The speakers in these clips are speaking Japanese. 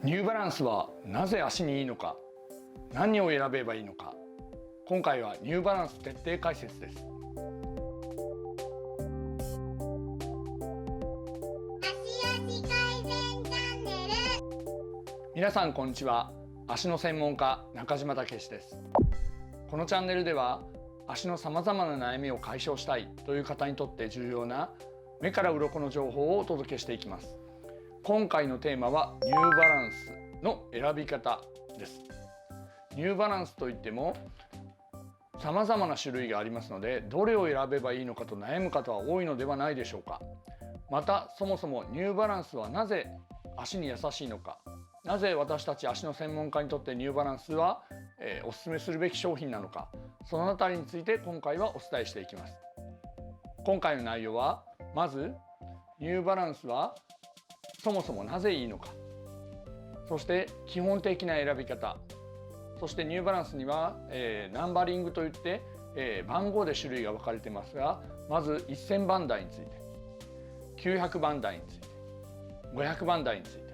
ニューバランスはなぜ足にいいのか、何を選べばいいのか。今回はニューバランス徹底解説です。皆さんこんにちは。足の専門家中島武史です。このチャンネルでは足のさまざまな悩みを解消したいという方にとって重要な目から鱗の情報をお届けしていきます。今回のテーマはニューバランスの選び方です。ニューバランスといってもさまざまな種類がありますので、どれを選べばいいのかと悩む方は多いのではないでしょうか。またそもそもニューバランスはなぜ足に優しいのか、なぜ私たち足の専門家にとってニューバランスは、おすすめするべき商品なのか、そのあたりについて今回はお伝えしていきます。今回の内容はまずニューバランスはそもそもなぜいいのか、そして基本的な選び方、そしてニューバランスには、ナンバリングといって、番号で種類が分かれていますが、まず1000番台について、900番台について、500番台について、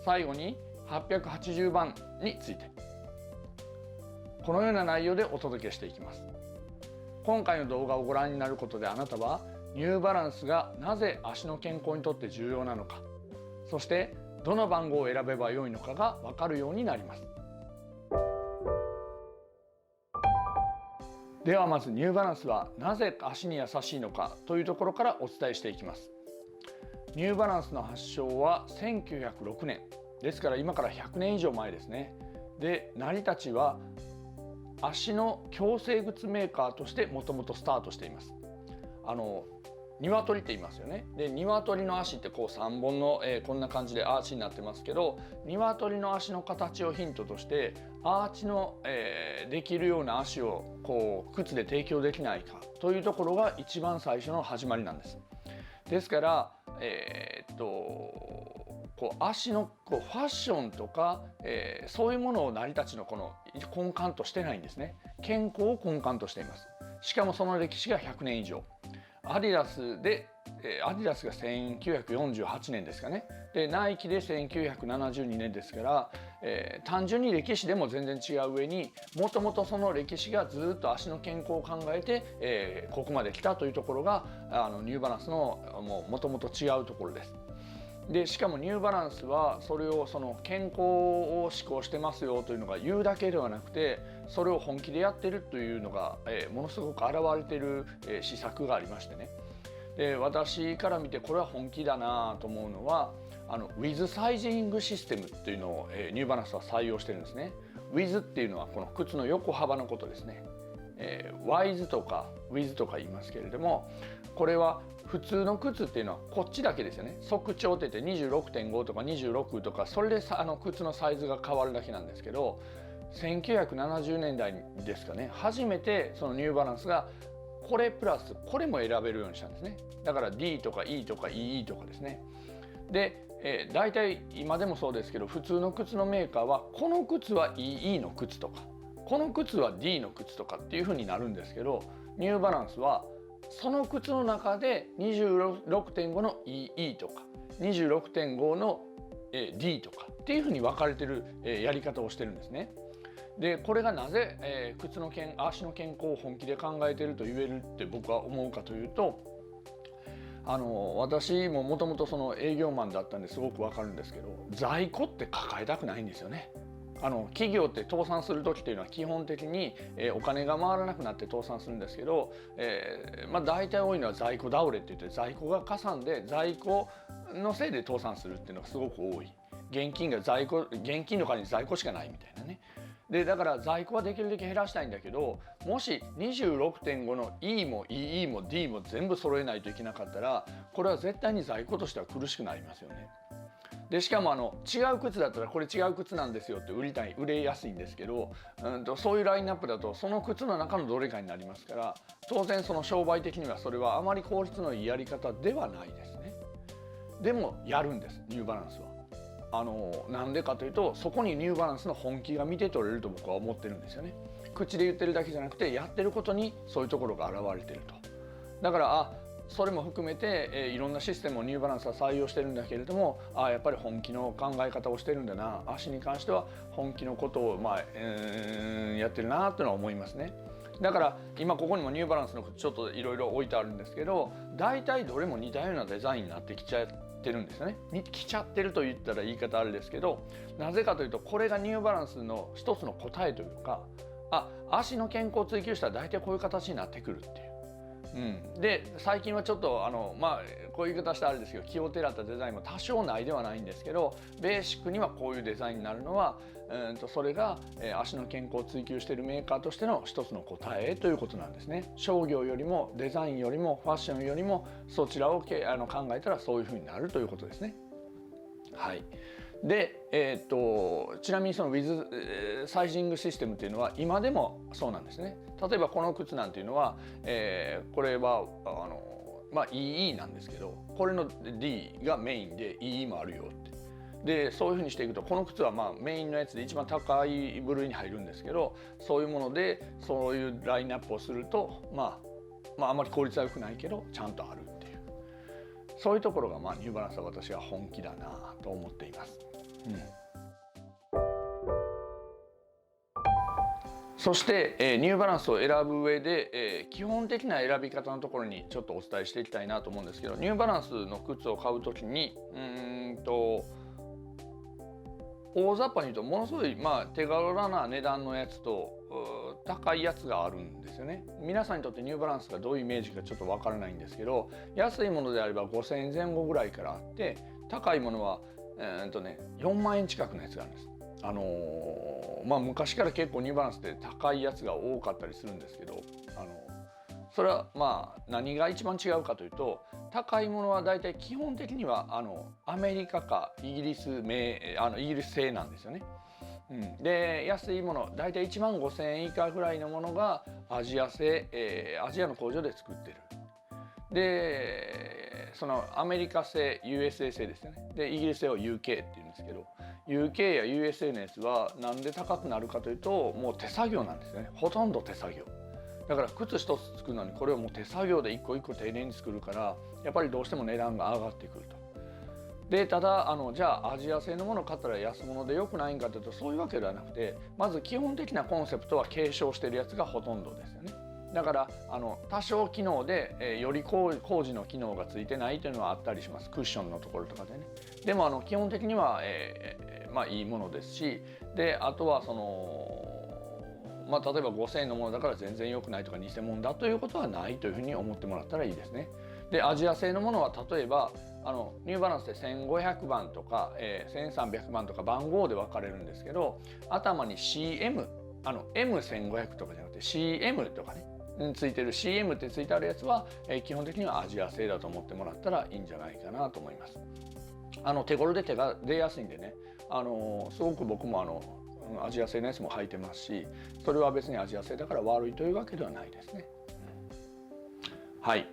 最後に880番について、このような内容でお届けしていきます。今回の動画をご覧になることで、あなたはニューバランスがなぜ足の健康にとって重要なのか、そしてどの番号を選べばよいのかが分かるようになります。ではまずニューバランスはなぜ足に優しいのかというところからお伝えしていきます。ニューバランスの発祥は1906年ですから、今から100年以上前ですね。で、成り立ちは足の矯正靴メーカーとしてもともとスタートしています。鶏って言いますよね。で、鶏の足ってこう3本の、こんな感じでアーチになってますけど、鶏の足の形をヒントとしてアーチの、できるような足をこう靴で提供できないかというところが一番最初の始まりなんです。ですから、こう足のこうファッションとか、そういうものを成り立ちのこの根幹としてないんですね。健康を根幹としています。しかもその歴史が100年以上。アディダスが1948年ですかね。で、ナイキで1972年ですから、単純に歴史でも全然違う上に、もともとその歴史がずっと足の健康を考えて、ここまで来たというところがニューバランスのもともと違うところです。で、しかもニューバランスはそれをその健康を志向してますよというのが言うだけではなくて、それを本気でやってるというのが、ものすごく現れている、施策がありましてね。で、私から見てこれは本気だなと思うのは、ウィズサイジングシステムっていうのを、ニューバランスは採用してるんですね。ウィズっていうのはこの靴の横幅のことですね。ワイズとかウィズとか言いますけれども、これは普通の靴っていうのはこっちだけですよね。足長って言って 26.5 とか26とか、それで靴のサイズが変わるだけなんですけど、1970年代ですかね、初めてそのニューバランスがこれプラスこれも選べるようにしたんですね。だから D とか E とか EE とかですね。で、大体今でもそうですけど、普通の靴のメーカーはこの靴は EE の靴とか、この靴は D の靴とかっていう風になるんですけど、ニューバランスはその靴の中で 26.5 の EE とか 26.5 の D とかっていう風に分かれてるやり方をしてるんですね。で、これがなぜ足の健康を本気で考えていると言えるって僕は思うかというと、私ももともとその営業マンだったんですごく分かるんですけど、在庫って抱えたくないんですよね。企業って倒産する時っていうのは基本的に、お金が回らなくなって倒産するんですけど、大体多いのは在庫倒れって言って、在庫がかさんで在庫のせいで倒産するっていうのがすごく多い。現金の代わりに在庫しかないみたいなね。で、だから在庫はできるだけ減らしたいんだけど、もし 26.5 の E も EE も D も全部揃えないといけなかったら、これは絶対に在庫としては苦しくなりますよね。で、しかも違う靴だったらこれ違う靴なんですよって売れやすいんですけど、そういうラインナップだとその靴の中のどれかになりますから、当然その商売的にはそれはあまり効率のいいやり方ではないですね。でもやるんです、ニューバランスは。なんでかというと、そこにニューバランスの本気が見て取れると僕は思ってるんですよね。口で言ってるだけじゃなくて、やってることにそういうところが現れてると。だからそれも含めて、いろんなシステムをニューバランスは採用してるんだけれども、やっぱり本気の考え方をしてるんだな、足に関しては本気のことを、やってるなというのは思いますね。だから今ここにもニューバランスのちょっといろいろ置いてあるんですけど、大体どれも似たようなデザインになってきちゃってるんですよね。来ちゃってると言ったら言い方あれですけど、なぜかというとこれがニューバランスの一つの答えというか、足の健康を追求したら大体こういう形になってくるっていう。で最近はちょっとこういう言い方したらあれですけど、気をてらったデザインも多少ないではないんですけど、ベーシックにはこういうデザインになるのは、それが、足の健康を追求しているメーカーとしての一つの答えということなんですね。商業よりもデザインよりもファッションよりもそちらを考えたらそういうふうになるということですね。はい。で、ちなみにその With サイジングシステムっていうのは今でもそうなんですね。例えばこの靴なんていうのは、これはEE なんですけど、これの D がメインで EE もあるよって。でそういうふうにしていくと、この靴はメインのやつで一番高い部類に入るんですけど、そういうものでそういうラインナップをするとあんまり効率は良くないけどちゃんとあるっていう、そういうところがニューバランスは私は本気だなと思っています。そして、ニューバランスを選ぶ上で、基本的な選び方のところにちょっとお伝えしていきたいなと思うんですけど、ニューバランスの靴を買うときに大雑把に言うとものすごい手軽な値段のやつと高いやつがあるんですよね。皆さんにとってニューバランスがどういうイメージかちょっとわからないんですけど、安いものであれば5,000円前後ぐらいからあって、高いものは4万円近くのやつがあるんです。昔から結構ニューバランスって高いやつが多かったりするんですけど、それは何が一番違うかというと、高いものはだいたい基本的にはアメリカかイギリス製なんですよね。で安いものだいたい1万5,000円以下ぐらいのものがアジア製、アジアの工場で作ってる。でそのアメリカ製 USA 製ですよね。でイギリス製を UK って言うんですけど、 UK や USA のやつはなんで高くなるかというと、もう手作業なんですよね。ほとんど手作業だから、靴一つ作るのにこれをもう手作業で一個一個丁寧に作るから、やっぱりどうしても値段が上がってくると。でただじゃあアジア製のものを買ったら安物で良くないんかというと、そういうわけではなくて、まず基本的なコンセプトは継承しているやつがほとんどですよね。だから多少機能で、より工事の機能がついてないというのはあったりします。クッションのところとかでね。でも基本的には、いいものですし、であとは例えば5,000円のものだから全然良くないとか偽物だということはないというふうに思ってもらったらいいですね。でアジア製のものは例えばニューバランスで1500番とか、1300番とか番号で分かれるんですけど、頭に CM M1500 とかじゃなくて CM とかねついてる CM ってついてあるやつは、基本的にはアジア製だと思ってもらったらいいんじゃないかなと思います。手頃で手が出やすいんでね、すごく僕もアジア製のやつも履いてますし、それは別にアジア製だから悪いというわけではないですね。はい。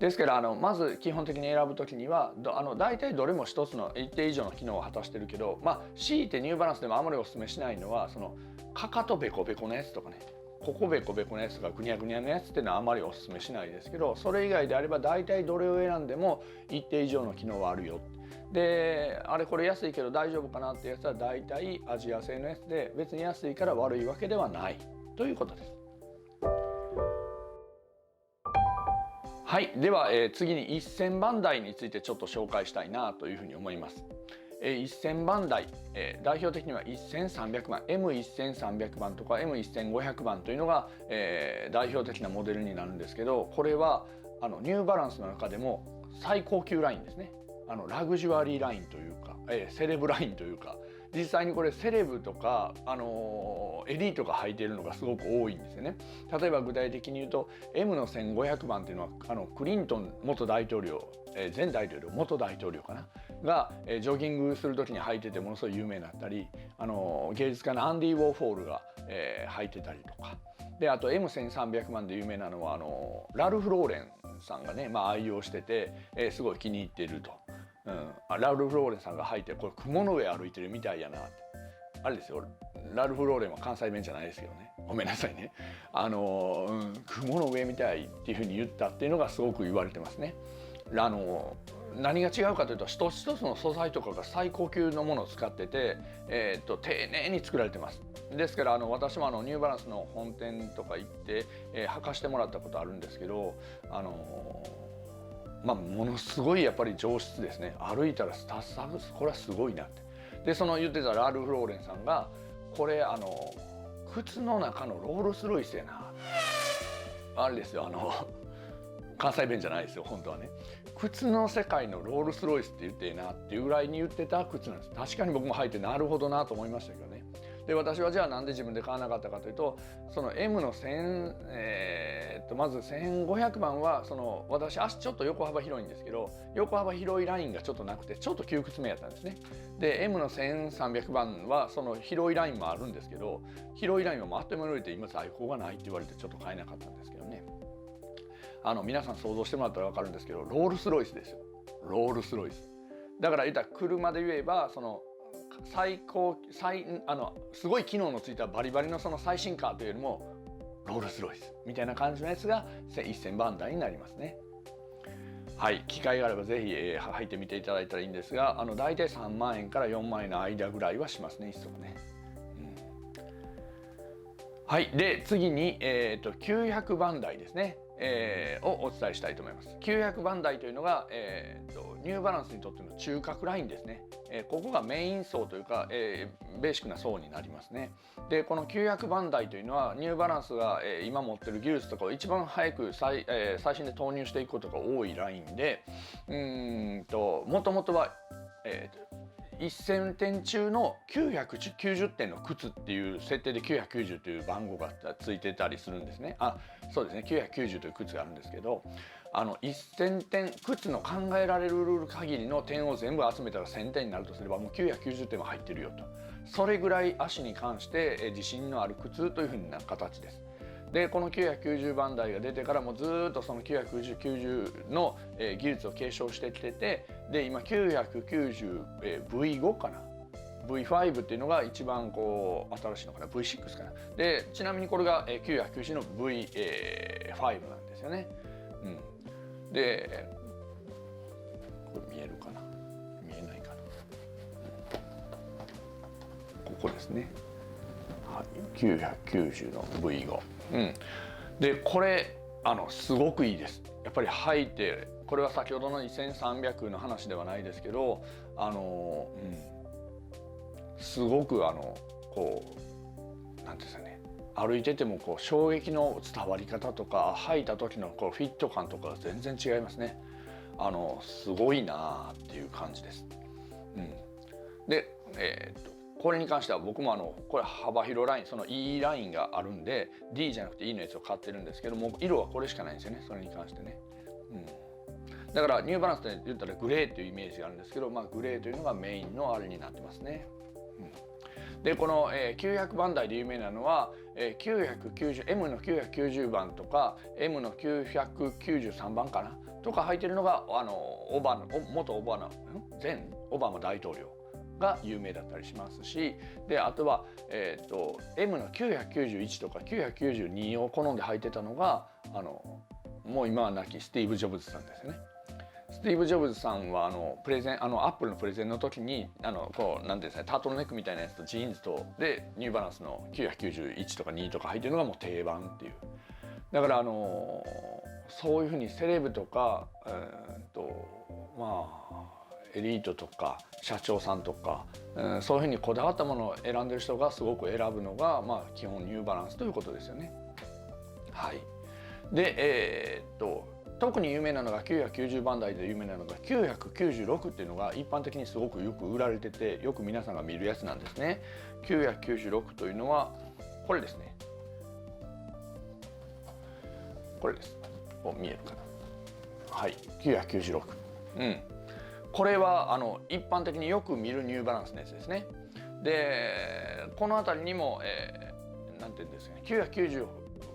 ですからまず基本的に選ぶときには大体どれも一つの一定以上の機能を果たしてるけど、強いてニューバランスでもあまりお勧めしないのはかかとベコベコのやつとかね、ここベコベコのやつとかグニャグニャのやつっていうのはあまりお勧めしないですけど、それ以外であれば大体どれを選んでも一定以上の機能はあるよ。でこれ安いけど大丈夫かなっていうやつは大体アジア製のやつで、別に安いから悪いわけではないということです。はい、では、次に1000番台についてちょっと紹介したいなというふうに思います。1000番台、代表的には1300番 M1300 番とか M1500 番というのが、代表的なモデルになるんですけど、これはニューバランスの中でも最高級ラインですね。ラグジュアリーラインというか、セレブラインというか、実際にこれセレブとか、エリートが履いているのがすごく多いんですよね。例えば具体的に言うと M の1500番っていうのはクリントン元大統領、前大統領元大統領かなが、ジョギングする時に履いててものすごい有名になったり、芸術家のアンディ・ウォーホールが、履いてたりとかで、あと M1300 番で有名なのはラルフ・ローレンさんがね、愛用してて、すごい気に入っていると。ラルフ・ローレンさんが履いて、これ雲の上歩いてるみたいやなって。あれですよ、ラルフ・ローレンは関西弁じゃないですけどね。ごめんなさいね、雲の上みたいっていうふうに言ったっていうのがすごく言われてますね。何が違うかというと一つ一つの素材とかが最高級のものを使ってて、丁寧に作られてます。ですから私もニューバランスの本店とか行って、履かしてもらったことあるんですけど、ものすごいやっぱり上質ですね。歩いたらスタッサグス、これはすごいなって。でその言ってたラルフ・ローレンさんがこれ靴の中のロールスロイスやな、あれですよ、関西弁じゃないですよ本当はね。靴の世界のロールスロイスって言っていいなっていうぐらいに言ってた靴なんです。確かに僕も履いてなるほどなと思いましたけどね。で私はじゃあなんで自分で買わなかったかというと、その M のまず1500番は私足ちょっと横幅広いんですけど、横幅広いラインがちょっとなくてちょっと窮屈めやったんですね。で M の1300番はその広いラインもあるんですけど、広いラインはもうあっという間に売れて今在庫がないって言われてちょっと買えなかったんですけどね。皆さん想像してもらったら分かるんですけど、ロールスロイスですよ。ロールスロイスだから言ったら車で言えばすごい機能のついたバリバリのその最新カーというよりもロールスロイスみたいな感じのやつが1000番台になりますね。はい、機会があればぜひ、履いてみていただいたらいいんですが、大体3万円から4万円の間ぐらいはしますね、一足ね。はい、で次に、900番台ですね、をお伝えしたいと思います。900番台というのが、ニューバランスにとっての中核ラインですね。ここがメイン層というか、ベーシックな層になりますね。でこの900番台というのはニューバランスが、今持ってる技術とかを一番早く最新で投入していくことが多いラインで、もともとは、1000点中の990点の靴っていう設定で990という番号がついてたりするんですね。そうですね、990という靴があるんですけど、1000点靴の考えられるルール限りの点を全部集めたら1000点になるとすればもう990点は入ってるよと。それぐらい足に関して自信のある靴というふうな形です。でこの990番台が出てからもずっとその990の技術を継承してきてて、で今 990V5 かな、 V5 っていうのが一番こう新しいのかな、 V6 かな。でちなみにこれが990の V5 なんですよね。でこれ見えるかな、見えないかな、ここですね、はい、990の V5、でこれすごくいいです。やっぱり履いて、これは先ほどの2300の話ではないですけど、すごくこうなんていうんですかね、歩いててもこう衝撃の伝わり方とか履いた時のこうフィット感とか全然違いますね。すごいなっていう感じです。でこれに関しては僕もこれ幅広ライン、その E ラインがあるんで D じゃなくて E のやつを買ってるんですけども、色はこれしかないんですよね、それに関してね。だからニューバランスで言ったらグレーというイメージがあるんですけど、グレーというのがメインのあれになってますね。でこの、900番台で有名なのは、M の990番とか M の993番かなとか入ってるのが元前オバマ大統領が有名だったりしますし、であとは、M の991とか992を好んで履いてたのがもう今は亡きスティーブ・ジョブズさんですよね。スティーブ・ジョブズさんはアップルのプレゼンの時にこうなんていうんですかね、タートルネックみたいなやつとジーンズとでニューバランスの991とか2とか履いてるのがもう定番っていう。だからそういうふうにセレブとかエリートとか社長さんとか、そういうふうにこだわったものを選んでる人がすごく選ぶのが、基本ニューバランスということですよね。はい。で特に有名なのが990番台で有名なのが996っていうのが一般的にすごくよく売られてて、よく皆さんが見るやつなんですね。996というのはこれですね。これです。見えるかな。はい、996。これは一般的によく見るニューバランスのやつですね。でこの辺りにも、なんていうんですかね、990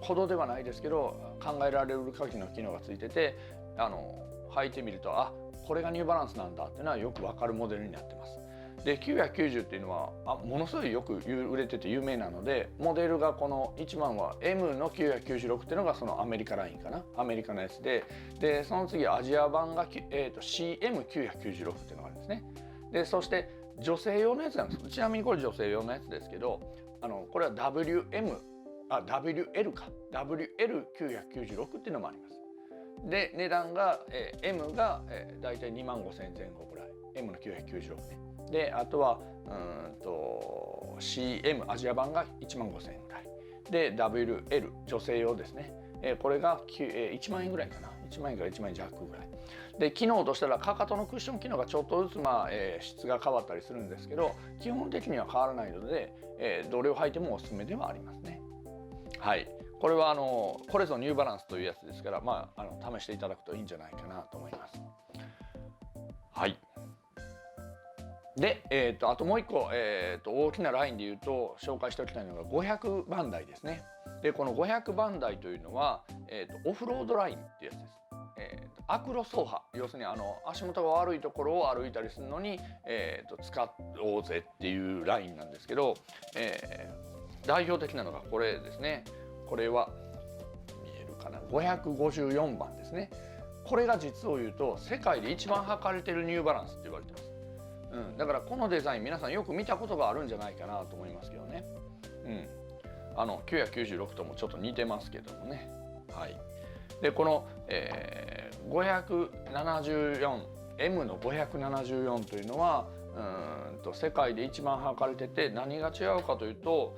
ほどではないですけど考えられる限りの機能がついてて、履いてみるとこれがニューバランスなんだっていうのはよく分かるモデルになってます。で990っていうのはものすごいよく売れてて有名なので、モデルがこの1番は M の996っていうのがそのアメリカラインかな、アメリカのやつで、その次アジア版が、CM996 っていうのがあるんですね。でそして女性用のやつなんです。ちなみにこれ女性用のやつですけど、これは WL か WL996 っていうのもあります。で値段が、M が、だいたい25,000円前後ぐらい、 M の996ね。であとはCM アジア版が15,000円ぐらいで、 WL 女性用ですね、これが1万円ぐらいかな、1万円から1万円弱ぐらいで、機能としたらかかとのクッション機能がちょっとずつ、質が変わったりするんですけど、基本的には変わらないので、どれを履いてもおすすめではありますね。はい、これはこれぞニューバランスというやつですから、試していただくといいんじゃないかなと思います。はい。で、あともう一個、大きなラインで言うと紹介しておきたいのが500番台ですね。でこの500番台というのは、オフロードラインっていうやつです。アクロ走破、要するに足元が悪いところを歩いたりするのに、使おうぜっていうラインなんですけど、代表的なのがこれですね。これは見えるかな、554番ですね。これが実を言うと世界で一番履かれているニューバランスって言われてます。だからこのデザイン皆さんよく見たことがあるんじゃないかなと思いますけどね。996ともちょっと似てますけどもね。はい。でこの、574 M の574というのは世界で一番履かれてて、何が違うかというと、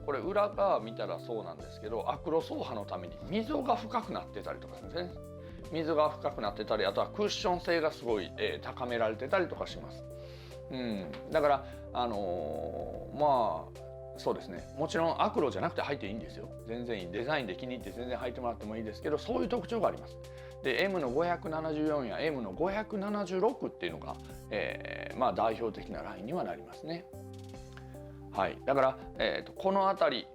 これ裏側見たらそうなんですけど、アクロ走破のために溝が深くなってたりとかするんですね。溝が深くなってたり、あとはクッション性がすごい、高められてたりとかします。だからそうですね、もちろんアクロじゃなくて履いていいんですよ。全然いい、デザインで気に入って全然履いてもらってもいいですけど、そういう特徴があります。で M の574や M の576っていうのが、代表的なラインにはなりますね。はい、だから、この辺り、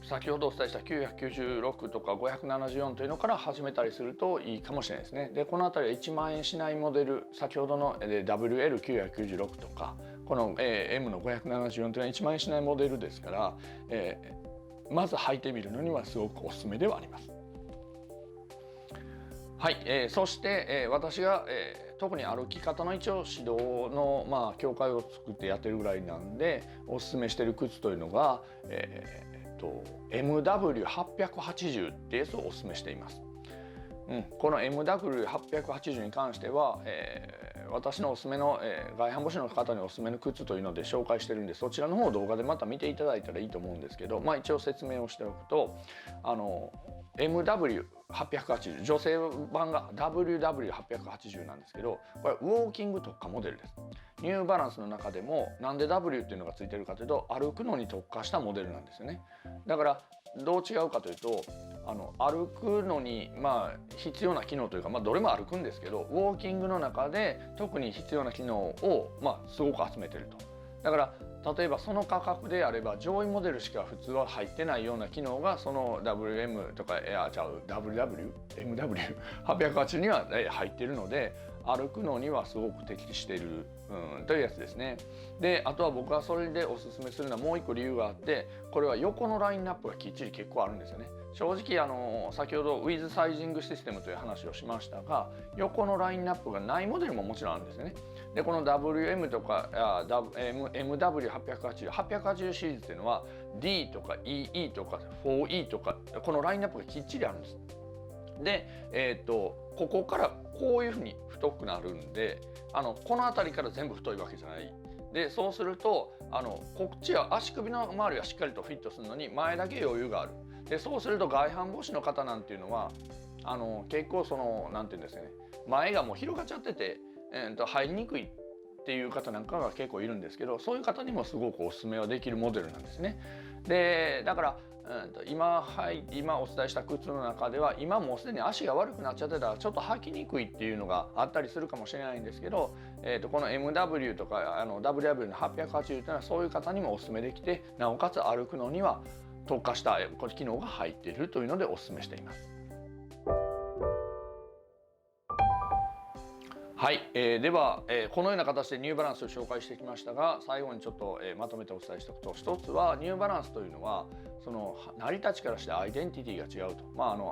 先ほどお伝えした996とか574というのから始めたりするといいかもしれないですね。でこの辺りは1万円しないモデル、先ほどの、WL996 とかこの、M の574というのは1万円しないモデルですから、まず履いてみるのにはすごくおすすめではあります。はい、そして、私が、特に歩き方の一応指導の、協会を作ってやってるぐらいなんでおすすめしてる靴というのが、MW880 ってやつをおすすめしています。この MW880 に関しては、私のおすすめの、外反母趾の方におすすめの靴というので紹介してるんで、そちらの方を動画でまた見ていただいたらいいと思うんですけど、一応説明をしておくとMW880 女性版が WW880 なんですけど、これはウォーキング特化モデルです。ニューバランスの中でもなんで W っていうのがついてるかというと、歩くのに特化したモデルなんですよね。だからどう違うかというと、歩くのに必要な機能というか、どれも歩くんですけど、ウォーキングの中で特に必要な機能をすごく集めてると。だから例えばその価格であれば上位モデルしか普通は入ってないような機能がその WM とかWW、MW880 には入っているので、歩くのにはすごく適している、というやつですね。であとは僕はそれでおすすめするのはもう一個理由があって、これは横のラインナップがきっちり結構あるんですよね。正直先ほどウィズサイジングシステムという話をしましたが、横のラインナップがないモデルももちろんあるんですよね。でこの WM とかMW880、880シリーズというのは D とか EE とか 4E とかこのラインナップがきっちりあるんです。で、ここからこういうふうに太くなるんで、この辺りから全部太いわけじゃない。でそうするとこっちは足首の周りはしっかりとフィットするのに前だけ余裕がある。でそうすると外反母趾の方なんていうのは結構なんていうんですかね、前がもう広がっちゃってて、入りにくいっていう方なんかが結構いるんですけど、そういう方にもすごくおすすめはできるモデルなんですね。でだから今お伝えした靴の中では、今もうすでに足が悪くなっちゃってたらちょっと履きにくいっていうのがあったりするかもしれないんですけど、この MW とかWW の880というのはそういう方にもおすすめできて、なおかつ歩くのには特化した機能が入っているというのでおすすめしています。はい、では、このような形でニューバランスを紹介してきましたが、最後にちょっと、まとめてお伝えしておくと、一つはニューバランスというのはその成り立ちからしてアイデンティティが違うと、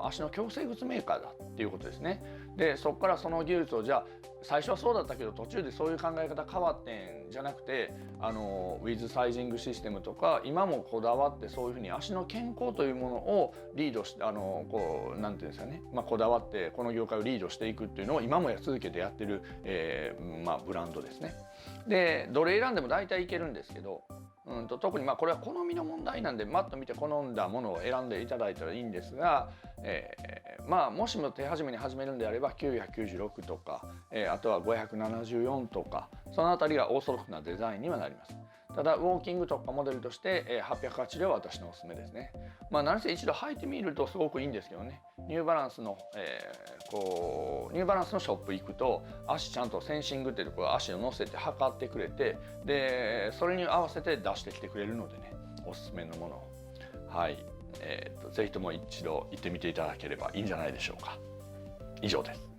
足の矯正靴メーカーだっていうことですね。でそこからその技術をじゃあ最初はそうだったけど途中でそういう考え方変わってんじゃなくて、ウィズサイジングシステムとか今もこだわってそういうふうに足の健康というものをリードしてこうなんていうんですかね、こだわってこの業界をリードしていくっていうのを今も続けてやってる、ブランドですね。でどれ選んでも大体いけるんですけど、特にこれは好みの問題なんでマッと見て好んだものを選んでいただいたらいいんですが、もしも手始めに始めるんであれば996とか、あとは574とかそのあたりがオーソドックスなデザインにはなります。ただウォーキング特化モデルとして880は私のおすすめですね。何せ一度履いてみるとすごくいいんですけどね。ニューバランスのショップ行くと足ちゃんとセンシングっていうところ足を乗せて測ってくれて、でそれに合わせて出してきてくれるのでね、おすすめのものをぜひとも一度行ってみていただければいいんじゃないでしょうか。以上です。